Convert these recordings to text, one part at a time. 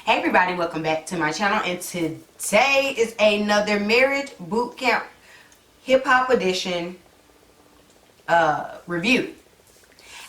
Hey everybody, welcome back to my channel, and today is another marriage boot camp hip hop edition review.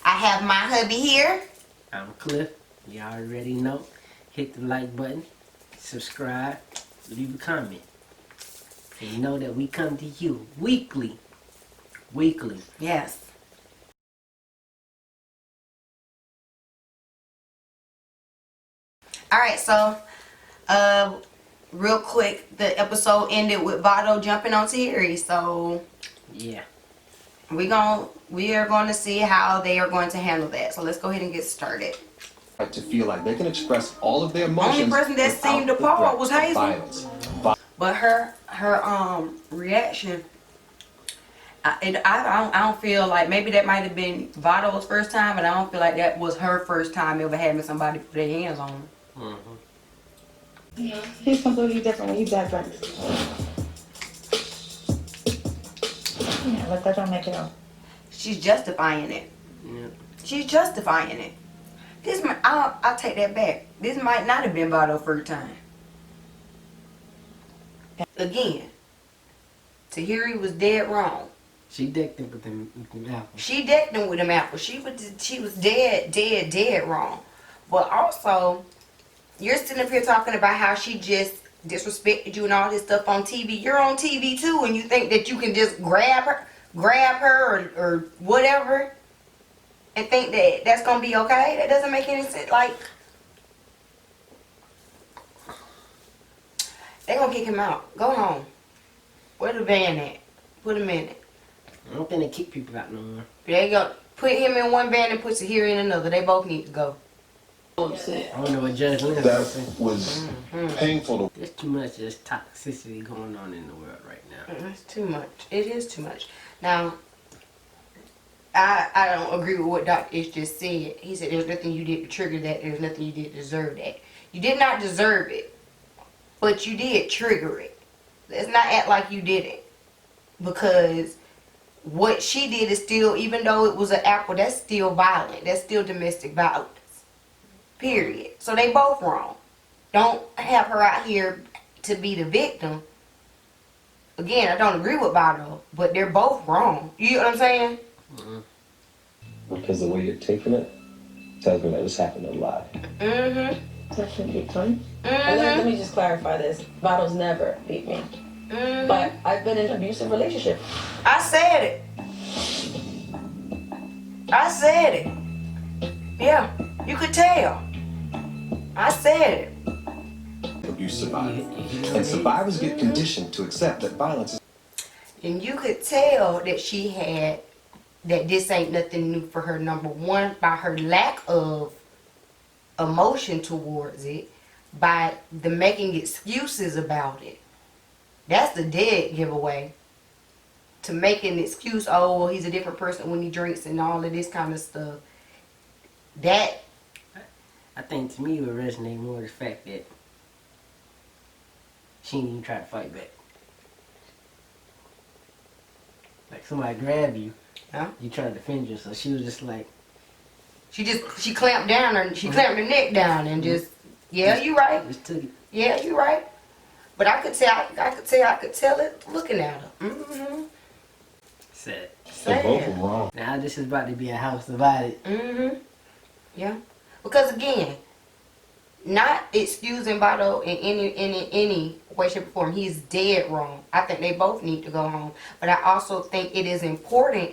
I have my hubby here. I'm Cliff. You already know. Hit the like button, subscribe, leave a comment. So you know that we come to you weekly. Yes. Alright, so real quick, the episode ended with Vado jumping on Thierry, so yeah, we are going to see how they are going to handle that. So let's go ahead and get started. To feel like they can express all of their emotions. Only person that seemed appalled was Hazel. Violence. But her reaction, I don't feel like, maybe that might have been Vado's first time, but I don't feel like that was her first time ever having somebody put their hands on her. He's completely different when you got drunk. Yeah, let that don't make it up. She's justifying it. yeah. She's justifying it. I'll take that back. This might not have been Vado's first time. Again, Tahiri was dead wrong. She decked him with them apples. She decked him with them apples. She was dead wrong. But also, you're sitting up here talking about how she just disrespected you and all this stuff on TV. You're on TV too, and you think that you can just grab her or whatever, and think that that's gonna be okay. That doesn't make any sense. Like, they gonna kick him out. Go home. Where the van at? Put him in it. I don't think they kick people out no more. They go put him in one van and put Tahiri in another. They both need to go. I don't know what Judge Lynn That was painful to. There's too much just toxicity going on in the world right now. It's too much. It is too much. Now, I don't agree with what Dr. Ish just said. He said there's nothing you did to trigger that. There's nothing you did to deserve that. You did not deserve it, but you did trigger it. Let's not act like you didn't. Because what she did is still, even though it was an apple, that's still violent. That's still domestic violence. Period. So they both wrong. Don't have her out here to be the victim. Again, I don't agree with Vado, but they're both wrong. You know what I'm saying? Because the way you're taking it tells me that this happened a lot. That shouldn't be fun. Let me just clarify this. Bottles never beat me. But I've been in an abusive relationship. I said it. I said it. Yeah, you could tell. I said it. Abuse survivor. And survivors get conditioned to accept that violence is. And you could tell that she had, that this ain't nothing new for her, number one, by her lack of emotion towards it, by the making excuses about it. That's the dead giveaway. To make an excuse, oh, well, he's a different person when he drinks and all of this kind of stuff. That, I think to me it would resonate more the fact that she didn't even try to fight back. Like somebody grab you, huh? you try to defend yourself. She was just like, She clamped down her, she clamped her neck down and just, yeah, you right. just took it. Yeah, you right. But I could tell it looking at her. Sad. They're both wrong. Now this is about to be a house divided. Yeah. Because again, not excusing Vado in any way, shape, or form. He's dead wrong. I think they both need to go home. But I also think it is important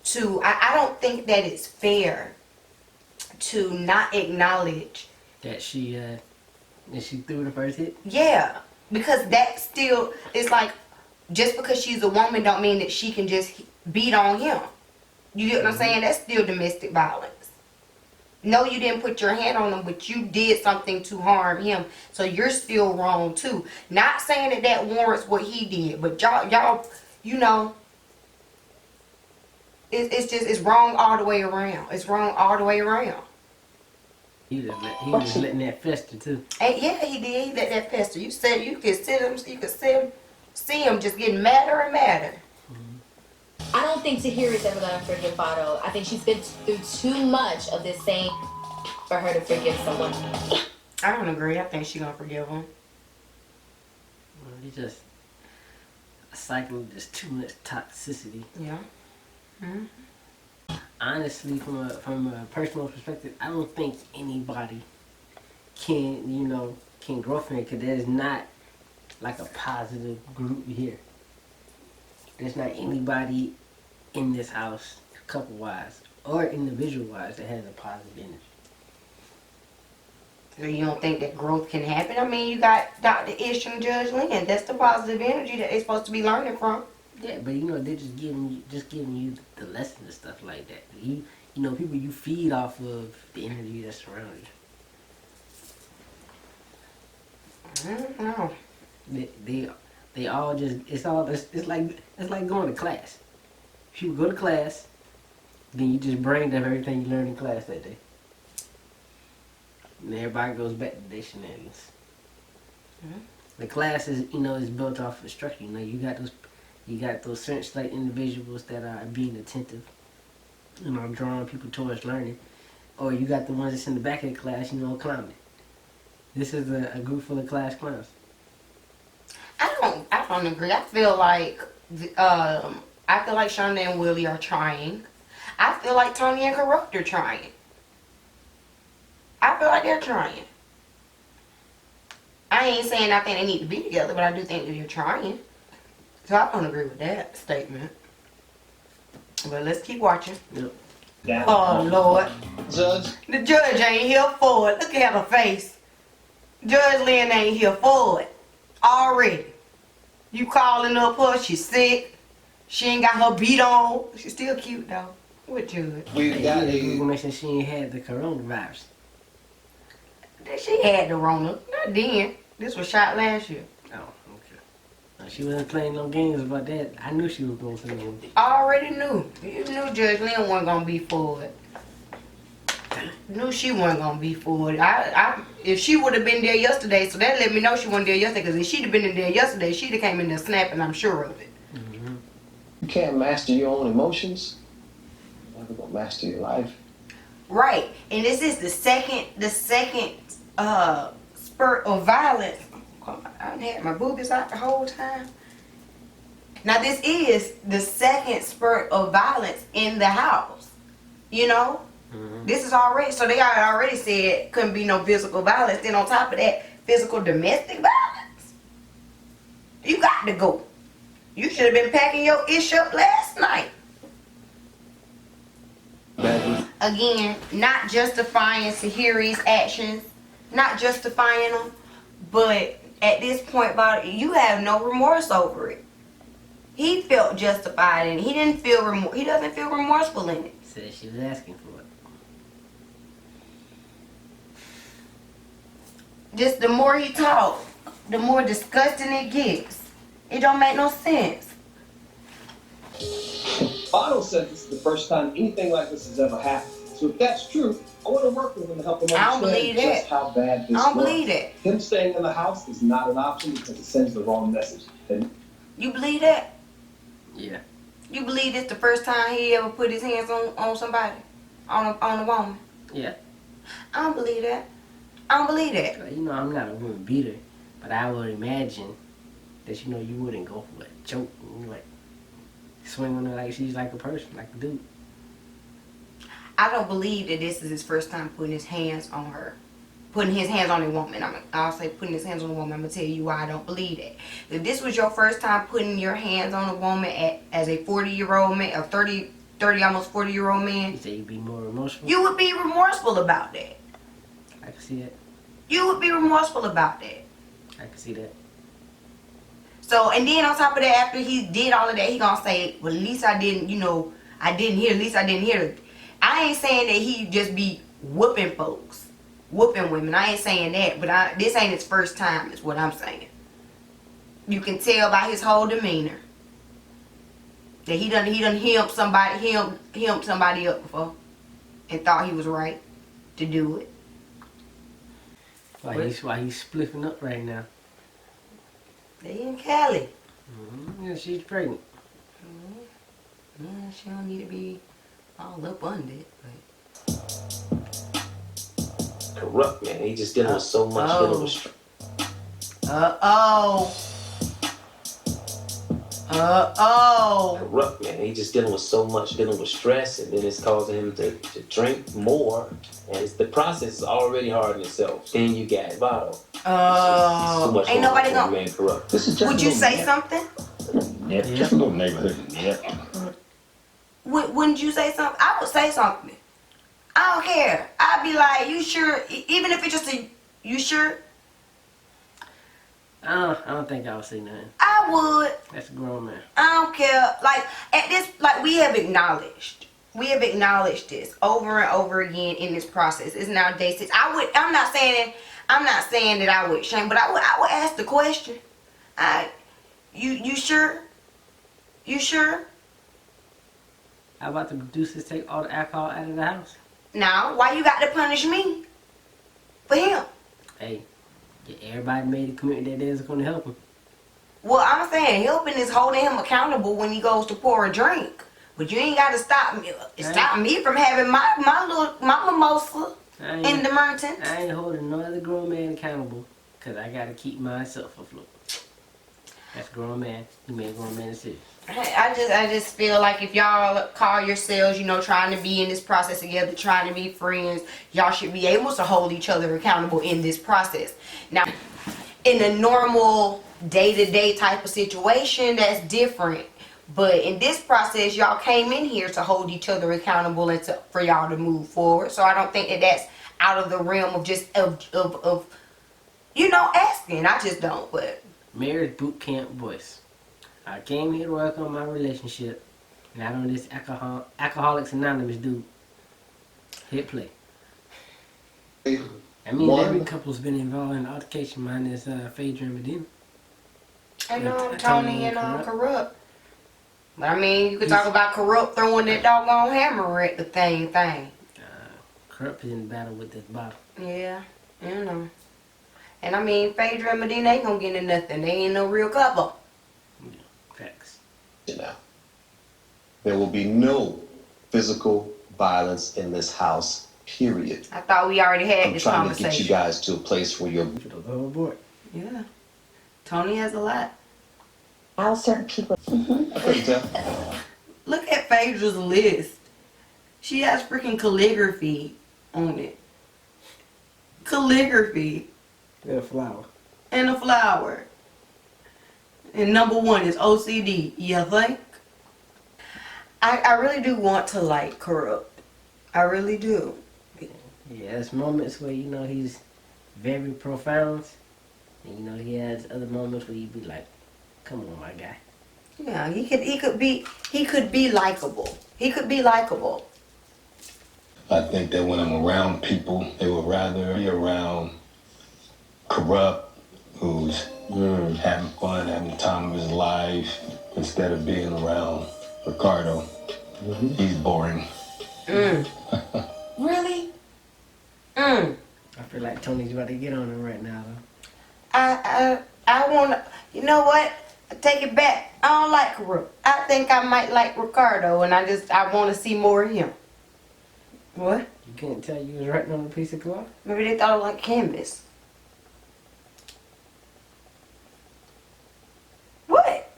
to, I don't think that it's fair to not acknowledge That she threw the first hit. yeah. Because that still, it's like, just because she's a woman don't mean that she can just beat on him. You get what I'm saying? That's still domestic violence. No, you didn't put your hand on him, but you did something to harm him. So you're still wrong too. Not saying that that warrants what he did, but y'all, you know, it's wrong all the way around. It's wrong all the way around. He was letting that fester too. And yeah, he did. He let that fester. You said you could see him just getting madder and madder. I don't think Tahiri's ever gonna forgive Vado. I think she's been through too much of this same for her to forgive someone. I don't agree. I think she gonna forgive him. Well, it's just a cycle of just too much toxicity. Yeah. Honestly, from a personal perspective, I don't think anybody can grow from it, because there's not like a positive group here. There's not anybody in this house, couple-wise or individual-wise, that has a positive energy. So you don't think that growth can happen? I mean, you got Dr. Ish and Judge Lynn. That's the positive energy that they're supposed to be learning from. Yeah, but they're just giving you the lessons and stuff like that. People, you feed off of the energy that's around you. I don't know. They all just it's like going to class. If you go to class, then you just brain dump everything you learned in class that day. And everybody goes back to their shenanigans. The class is built off of structure. You got those certain select individuals that are being attentive, drawing people towards learning. Or you got the ones that's in the back of the class, clowning. This is a group full of class clowns. I don't agree. I feel like Shonda and Willie are trying. I feel like Tony and Corrupt are trying. I feel like they're trying. I ain't saying I think they need to be together, but I do think that they're trying. So I don't agree with that statement. But let's keep watching. Yep. Oh, Lord. Judge, The judge ain't here for it. Look at her face. Judge Lynn ain't here for it. Already. You calling up her, she's sick. She ain't got her beat on. She's still cute, though. What judge? we've got You a make sure she ain't had the coronavirus. She had the Rona. Not then. This was shot last year. Oh, okay. Now, she wasn't playing no games about that. I knew she was going to them. I already knew. You knew Judge Lynn wasn't gonna be for it. Knew she wasn't gonna be for it. If she would have been there yesterday, so that let me know she wasn't there yesterday. Because if she'd have been in there yesterday, she'd have came in there snapping. I'm sure of it. you can't master your own emotions. You're never gonna master your life. Right, and this is the second spurt of violence. I had my boobies out the whole time. Now this is the second spurt of violence in the house. This is already, so they already said couldn't be no physical violence. Then on top of that, physical domestic violence. You got to go. You should have been packing your ish up last night. Again, not justifying Tahiri's actions, not justifying them, but at this point, you have no remorse over it. He felt justified in it. He didn't feel he doesn't feel remorseful in it. Said she was asking for it. Just the more he talks, the more disgusting it gets. It don't make no sense. Otto said this is the first time anything like this has ever happened. So if that's true, I want to work with him to help him I don't believe understand that. just how bad this I don't was. believe that. Him staying in the house is not an option because it sends the wrong message. And You believe that? Yeah. You believe this the first time he ever put his hands on somebody? On a woman? Yeah. I don't believe that. I don't believe that. I'm not a woman beater, but I would imagine that you wouldn't go for a choke. Swing on her like she's like a person, like a dude. I don't believe that this is his first time putting his hands on her. Putting his hands on a woman. I'll say putting his hands on a woman. I'm going to tell you why I don't believe that. If this was your first time putting your hands on a woman as a 40-year-old man, or 30, almost 40-year-old man, You say you'd be more remorseful? you would be remorseful about that. I can see that. You would be remorseful about that. I can see that. So, and then on top of that, after he did all of that, he gonna say, well, at least I didn't, I didn't hear, at least I didn't hear it. I ain't saying that he just be whooping folks, whooping women. I ain't saying that, but this ain't his first time, is what I'm saying. You can tell by his whole demeanor that he done hemmed somebody up before and thought he was right to do it. Why he's spliffing up right now. They in Cali. Yeah, she's pregnant. Yeah, she don't need to be all up under it, but corrupt, man. He just dealing with so much, dealing with stress. Corrupt, man. He just dealing with so much, dealing with stress, and then it's causing him to drink more. And the process is already hard in itself. Then you got Vado. Ain't nobody gonna. Man corrupt. This is just Would you say something? Yeah, just a little neighborhood. Yeah. Wouldn't you say something? I would say something. I don't care. I'd be like, you sure? Even if it's just you sure? I don't think I would say nothing. I would. That's a grown man. I don't care. Like at this, like we have acknowledged this over and over again in this process. It's now day 6. I'm not saying that I would shame, but I would ask the question. You sure? You sure? How about the producers take all the alcohol out of the house? Now, why you got to punish me for him? Hey, everybody made a commitment that they was going to help him. Well, I'm saying helping is holding him accountable when he goes to pour a drink. But you ain't got to stop me from having my mimosa in the mountains. I ain't holding no other grown man accountable because I got to keep myself afloat. That's a grown man. You made a grown man decision. I just feel like if y'all call yourselves, trying to be in this process together, trying to be friends, y'all should be able to hold each other accountable in this process. Now, in a normal day-to-day type of situation, that's different. But in this process, y'all came in here to hold each other accountable and for y'all to move forward. So I don't think that that's out of the realm of just asking. I just don't. But Marriage boot camp voice. I came here to work on my relationship, not on this Alcoholics Anonymous dude. Hit play. I mean, every couple's been involved in altercation minus Phaedra and Medina. I know Tony and corrupt. But I mean, you could talk about corrupt throwing that doggone hammer at the thing. Corrupt is in battle with this bottle. Yeah, And I mean, Phaedra and Medina ain't gonna get into nothing. They ain't no real couple. Facts. Now, there will be no physical violence in this house, period. I thought we already had this I'm trying conversation. to get you guys to a place where you're... Oh boy. Yeah. Tony has a lot. How certain people... I couldn't tell. Look at Phaedra's list. She has freaking calligraphy on it. Calligraphy. And a flower. And a flower. And number 1 is OCD. You think? I really do want to like corrupt. I really do. Yeah, there's moments where he's very profound, and he has other moments where you be like, "Come on, my guy." Yeah, he could be likable. He could be likable. I think that when I'm around people, they would rather be around corrupt, who's having fun, having the time of his life, instead of being around Ricardo. He's boring. Really? I feel like Tony's about to get on him right now, though. I wanna. You know what? I take it back. I don't like corrupt. I think I might like Ricardo, and I want to see more of him. What? You can't tell you was writing on a piece of cloth? Maybe they thought it was like canvas. What?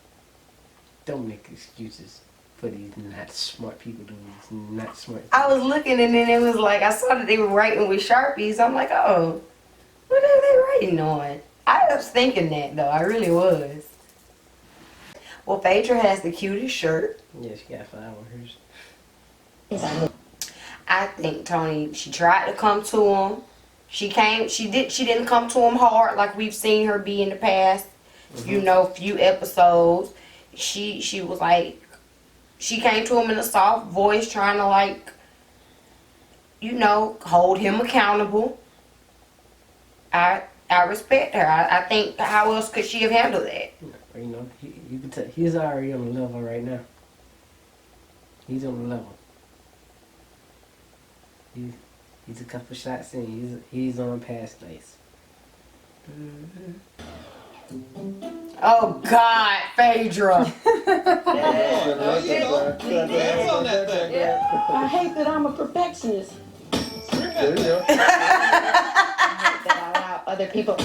Don't make excuses for these not smart people doing this not smart things. I was looking and then it was like, I saw that they were writing with Sharpies. I'm like, oh, what are they writing on? I was thinking that though, I really was. Well, Phaedra has the cutest shirt. Yeah, she got flowers. I think Tony, she tried to come to him. She didn't come to him hard like we've seen her be in the past. Few episodes. She was like, she came to him in a soft voice, trying to hold him accountable. I respect her. I think, how else could she have handled that? You can tell he's already on the level right now. He's on the level. He's a couple shots in. He's on past nice. Oh God, Phaedra. I hate that I'm a perfectionist. There you go. that I allow other people.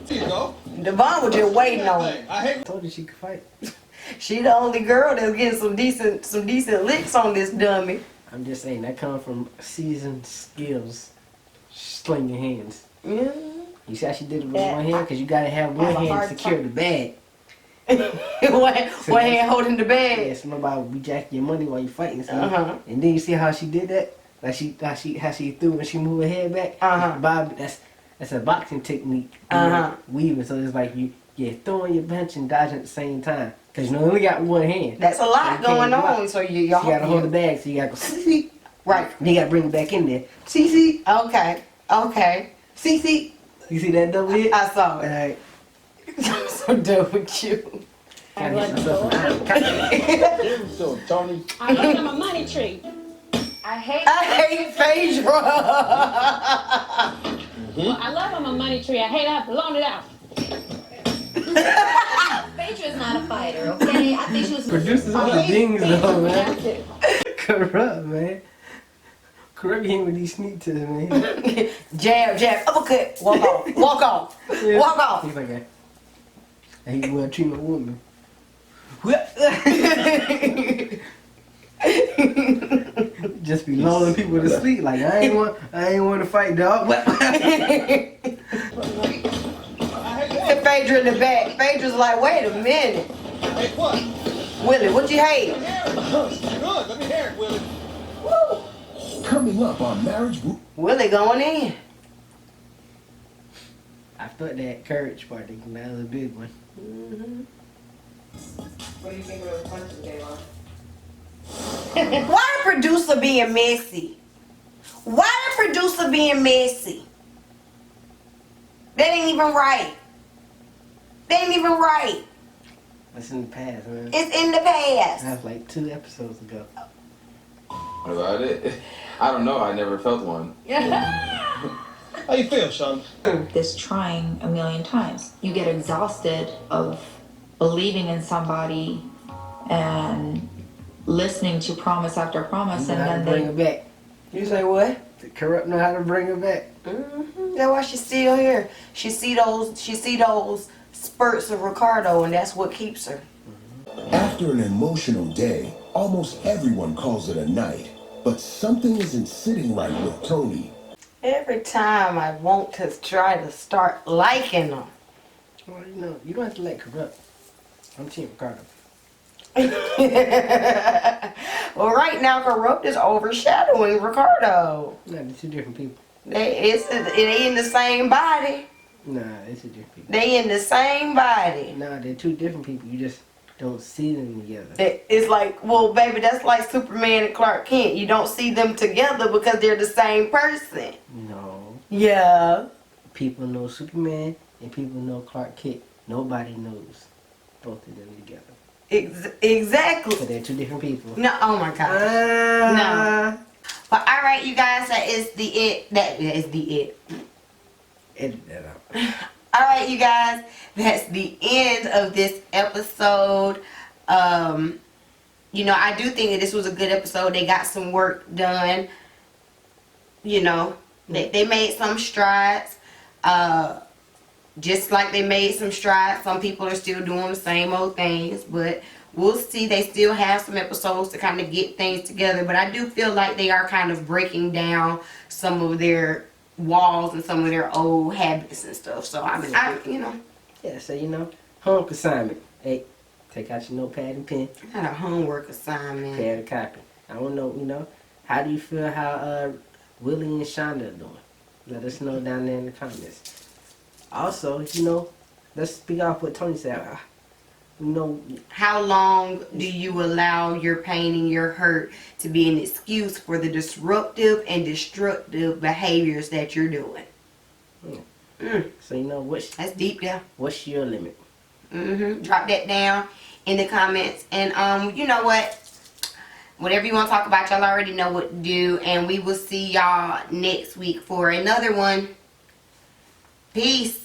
There you go. Devon was just waiting on it. I hate I told you she could fight. She the only girl that's getting some decent licks on this dummy. I'm just saying, that comes from seasoned skills. Slinging hands. Yeah. You see how she did it with one hand? Because you got to have one hand to secure the bag. one hand holding the bag. Yeah, so nobody will be jacking your money while you fighting. So Uh-huh. and then you see how she did that? Like how she threw when she moved her head back? Uh-huh. Bob, that's a boxing technique. Uh-huh. Weaving, so it's like you're throwing your punch and dodging at the same time. Because you only got one hand. That's a lot You can't going block. on. So you You gotta hold the bag, so you gotta go, see. Right. Then you gotta bring it back in there. See. Okay. Okay. See. You see that double hit? I saw it. Alright. I'm so done with you. Gotta get myself an iron. so, Tony. I hate I'm a money tree. I hate Phaedra. Well, I love I'm a money tree. I hate I have to loan it out. Phaedra is not a fighter, okay? I think she was. Producers on the dings though, man. Corrupt, man. Corrupt him with these sneak tips, man. Jab, uppercut, walk off, walk off, walk off. He's like that. And he will treat my woman. Just be lulling people to sleep. Like I ain't want to fight, dog. Phaedra in the back. Phaedra's like, wait a minute. Hey, what? Willie, what you hate? Good. Let me hear it, Willie. Woo. Coming up on Marriage Boot. Willie going in. I thought that courage part, that was a big one. What do you think of the punches, Daylon? Why the producer being messy? Why the producer being messy? That ain't even right. That ain't even right. That's in the past, man. It's in the past. That was like 2 episodes ago. What about it? I don't know. I never felt one. How you feel, Sean? This trying a million times. You get exhausted of believing in somebody and listening to promise after promise, You know and how to then bring her back. You say what? The corrupt know how to bring her back. That's why she's still here. She see those spurts of Ricardo, and that's what keeps her. After an emotional day, almost everyone calls it a night. But something isn't sitting right with Tony. Every time I want to try to start liking them. Well, you know, you don't have to let corrupt. I'm Team Ricardo. Well, right now, Corrupt is overshadowing Ricardo. Nah, they're 2 different people. They in the same body. Nah, they're 2 different people. They in the same body. Nah, they're 2 different people. You just don't see them together. It's like, well, baby, that's like Superman and Clark Kent. You don't see them together because they're the same person. No. Yeah. People know Superman and people know Clark Kent. Nobody knows both of them together. Exactly. So they're 2 different people. No, oh my God. No. But all right, you guys, that is the it. That is the it. Edit that out. All right, you guys, that's the end of this episode. You know, I do think that this was a good episode. They got some work done. You know, they made some strides. Just like they made some strides, some people are still doing the same old things, but we'll see. They still have some episodes to kind of get things together, but I do feel like they are kind of breaking down some of their walls and some of their old habits and stuff. So you know. Yeah, so you know, homework assignment. Hey, take out your notepad and pen. Not a homework assignment. Prepare the copy. I want to know, you know, how do you feel how Willie and Shonda are doing? Let us know down there in the comments. Also, you know, let's speak off what Tony said. You know, how long do you allow your pain and your hurt to be an excuse for the disruptive and destructive behaviors that you're doing? So you know that's deep down. What's your limit? Drop that down in the comments, and you know what? Whatever you want to talk about, y'all already know what to do, and we will see y'all next week for another one. Peace.